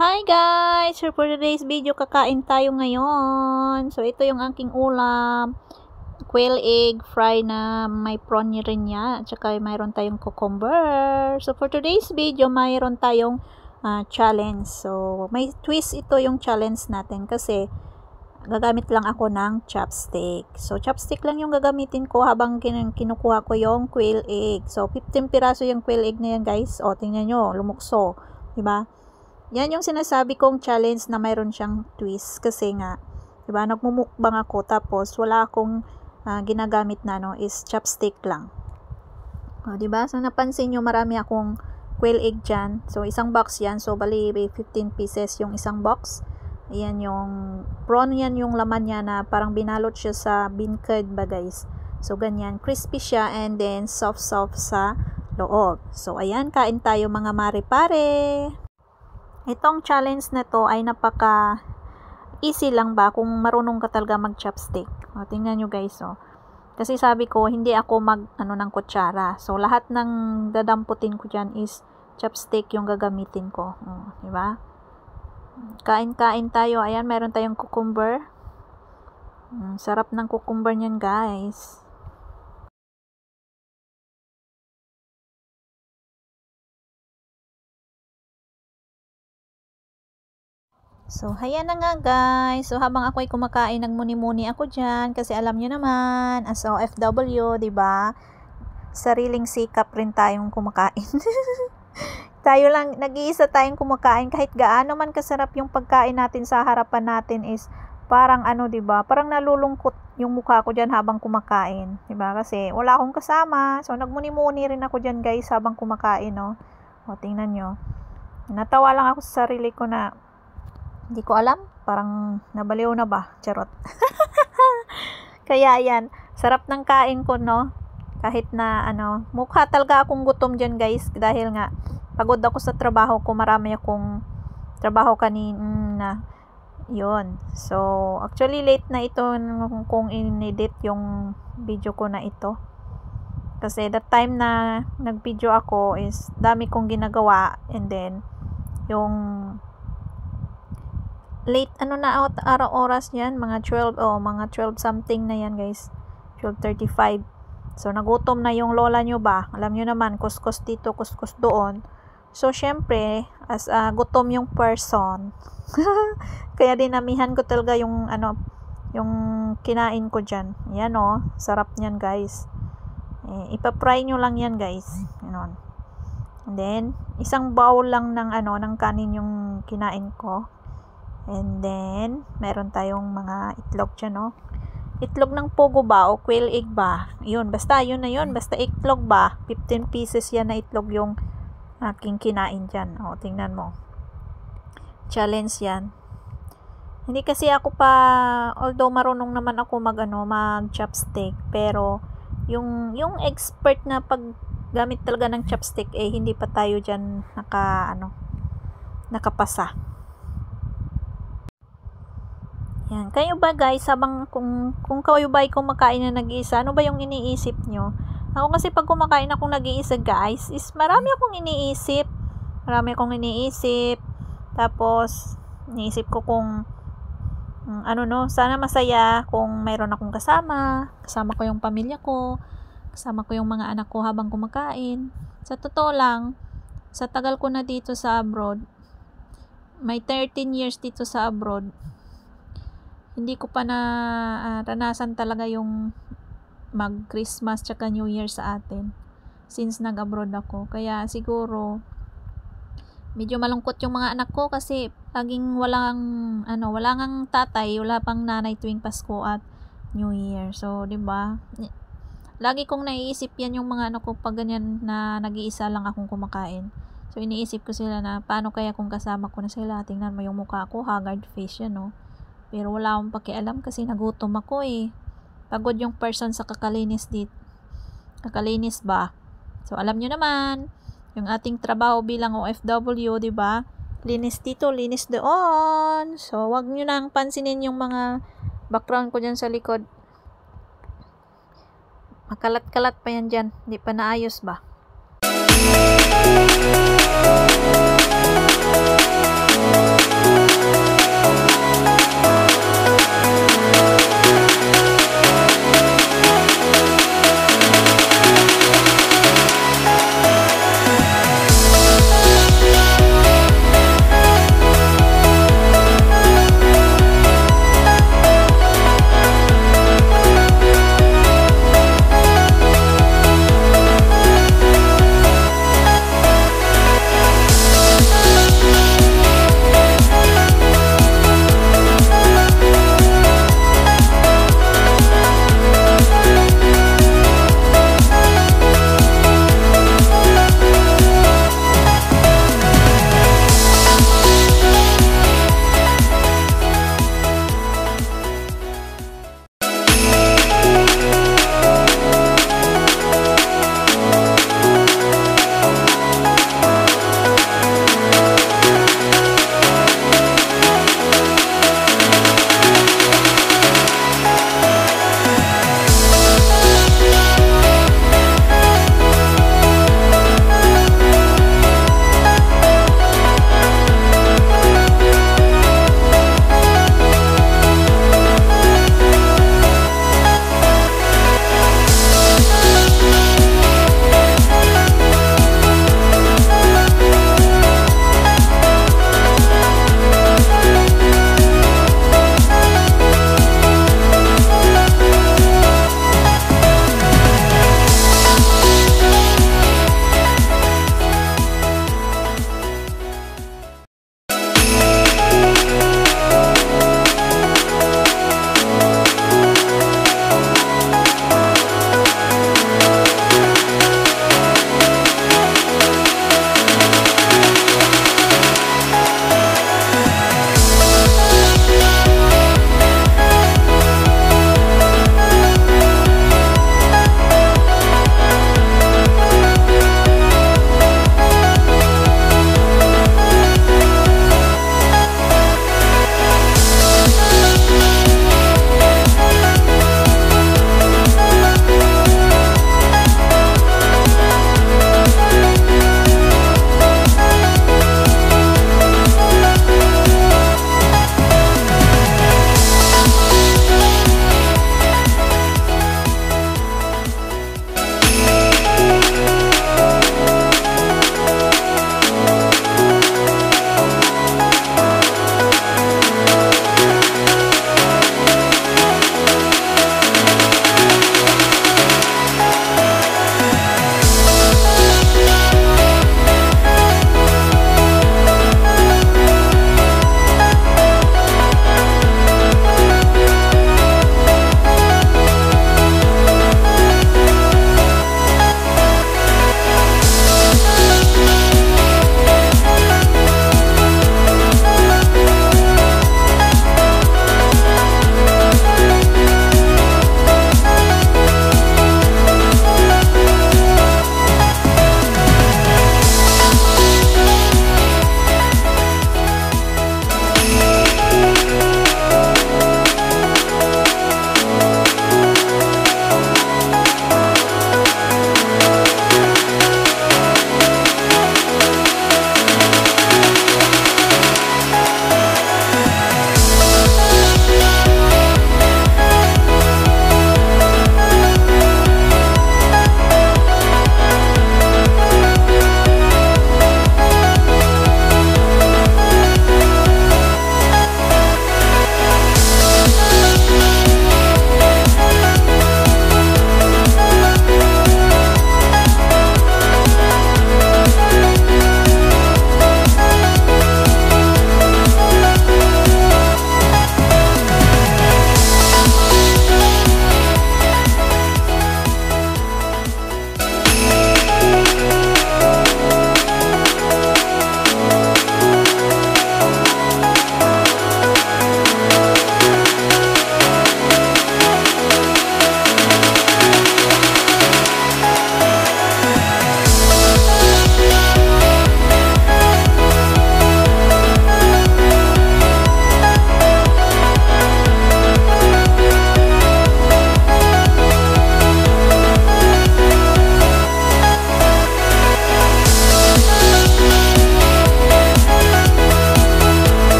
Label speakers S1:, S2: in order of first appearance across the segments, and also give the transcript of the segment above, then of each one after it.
S1: Hi guys! So for today's video, kakain tayo ngayon. So ito yung aking ulam. Quail egg fry na may prawn rin niya. At saka mayroon tayong cucumber. So for today's video, mayroon tayong challenge. So may twist ito yung challenge natin kasi gagamit lang ako ng chopstick. So chopstick lang yung gagamitin ko habang kinukuha ko yung quail egg. So 15 piraso yung quail egg na yan guys. O tingnan nyo, lumukso. Diba? Yan yung sinasabi kong challenge na mayroon siyang twist kasi nga, 'di ba, nagmumukbang ako tapos wala akong ginagamit na is chopstick lang. O, 'di ba? So napansin niyo marami akong quail egg diyan. So isang box 'yan. So bali 15 pieces yung isang box. Ayan yung prawn, yan yung laman niya na parang binalot siya sa bean curd ba guys. So ganyan, crispy siya and then soft sa loob. So ayan, kain tayo mga mare-pare. Itong challenge na to ay napaka easy lang ba kung marunong ka talaga mag chopstick. O, tingnan nyo guys. Kasi sabi ko hindi ako mag ng kutsara. So lahat ng dadamputin ko dyan is chopstick yung gagamitin ko. Diba? Kain-kain tayo. Ayan, meron tayong cucumber. Sarap ng cucumber nyan guys. So, hayan na nga guys. So, habang ako ay kumakain, nagmuni-muni ako dyan. Kasi alam nyo naman, as OFW, diba? Sariling sikap rin tayong kumakain. Tayo lang, nag-iisa tayong kumakain. Kahit gaano man kasarap yung pagkain natin sa harapan natin is parang diba? Parang nalulungkot yung mukha ko dyan habang kumakain. Diba? Kasi wala akong kasama. So, nagmuni-muni rin ako dyan guys habang kumakain, no? O, tingnan nyo. Natawa lang ako sa sarili ko na hindi ko alam, parang nabaliw na ba? Charot. Kaya yan, sarap ng kain ko, no? Kahit na mukha talaga akong gutom dyan guys dahil nga pagod ako sa trabaho ko, marami akong trabaho kanina. Yun. So, actually late na ito kung in-edit yung video ko na ito. Kasi that time na nag-video ako is dami kong ginagawa and then yung late oras yan, mga 12 something na yan guys, 12:35. So nagutom na yung lola nyo ba, alam nyo naman, kuskus dito, kuskus doon. So syempre as gutom yung person kaya dinamihan ko talaga yung yung kinain ko dyan. Yan sarap nyan guys. Ipapry nyo lang yan guys, and then isang bowl lang ng ng kanin yung kinain ko. And then, meron tayong mga itlog dyan, Itlog ng pogo ba o quail egg ba? Yun, basta yun na yun. Basta itlog ba? 15 pieces yan na itlog yung aking kinain dyan. Tingnan mo. Challenge yan. Hindi kasi ako pa, although marunong naman ako mag chopstick, pero yung expert na paggamit talaga ng chopstick, hindi pa tayo dyan nakapasa. Yan. Kayo ba guys, habang kung kayo ba ay kumakain na nag-iisa, ano ba yung iniisip nyo? Ako kasi pag kumakain akong nag-iisa guys, is marami akong iniisip. Tapos, iniisip ko kung sana masaya kung mayroon akong kasama ko yung pamilya ko, kasama ko yung mga anak ko habang kumakain. Sa totoo lang, sa tagal ko na dito sa abroad, may 13 years dito sa abroad, hindi ko pa na ranasan talaga yung mag-Christmas tsaka New Year sa atin since nag-abroad ako. Kaya siguro medyo malungkot yung mga anak ko kasi laging walang tatay, wala pang nanay tuwing Pasko at New Year. So, 'di ba? Lagi kong naiisip yan yung mga anak ko pag ganyan na nag-iisa lang akong kumakain. So, iniisip ko sila na paano kaya kung kasama ko na sila. Tingnan mo yung mukha ko, haggard face yan, Pero wala akong pakialam kasi nagutom ako Pagod yung person sa kakalinis Kakalinis ba? So alam nyo naman, yung ating trabaho bilang OFW, 'di ba? Linis dito, linis doon. So wag nyo nang pansinin yung mga background ko diyan sa likod. Makalat-kalat pa yan diyan, hindi pa naayos ba?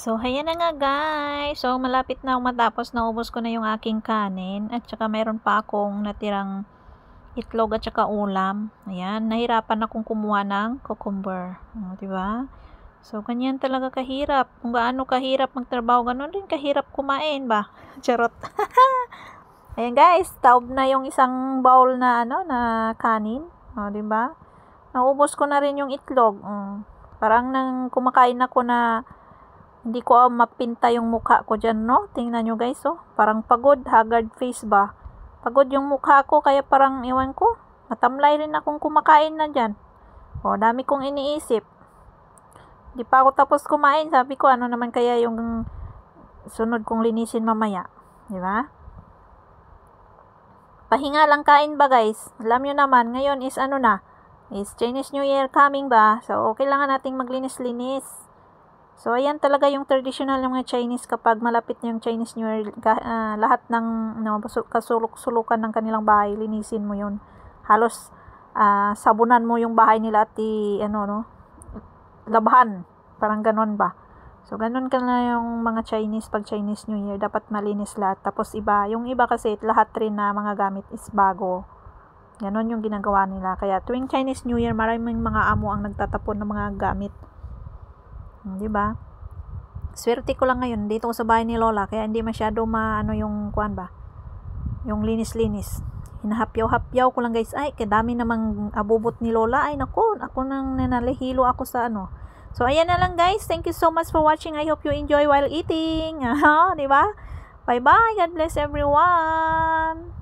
S1: So, ayan na nga guys. So, malapit na matapos. Naubos ko na yung aking kanin. At saka mayroon pa akong natirang itlog at saka ulam. Ayan, nahirapan akong kumuha ng cucumber. Diba? So, ganyan talaga kahirap. Kung gaano kahirap magtrabaho, ganoon din kahirap kumain ba? Charot. Ayan guys, taob na yung isang bowl na na kanin. Diba? Naubos ko na rin yung itlog. Parang nang kumakain ako na hindi ko mapinta yung mukha ko dyan, no? Tingnan nyo guys, oh. Parang pagod, haggard face ba? Pagod yung mukha ko, kaya parang, iwan ko, matamlay rin akong kumakain na dyan. Dami kong iniisip. Di pa ako tapos kumain, sabi ko, ano naman kaya yung sunod kong linisin mamaya. Di ba? Pahinga lang kain ba guys? Alam nyo naman, ngayon is is Chinese New Year coming ba? So, kailangan nating maglinis-linis. So, ayan talaga yung traditional ng mga Chinese kapag malapit na yung Chinese New Year. Lahat ng kasulok-sulukan ng kanilang bahay, linisin mo yun. Halos sabunan mo yung bahay nila at labahan. Parang ganon ba? So, ganon ka na yung mga Chinese pag Chinese New Year. Dapat malinis lahat. Tapos yung iba kasi lahat rin na mga gamit is bago. Ganon yung ginagawa nila. Kaya tuwing Chinese New Year, maraming mga amo ang nagtatapon ng mga gamit. Diba? Swerte ko lang ngayon dito sa bahay ni Lola, kaya hindi masyado yung kuan ba, yung linis-linis. Hinahapyaw-hapyaw ko lang guys. Ay, kadami namang abubot ni Lola. Ay nako, ako nang nanalihilo ako sa So ayan na lang guys, thank you so much for watching. I hope you enjoy while eating. Diba? Bye bye, God bless everyone.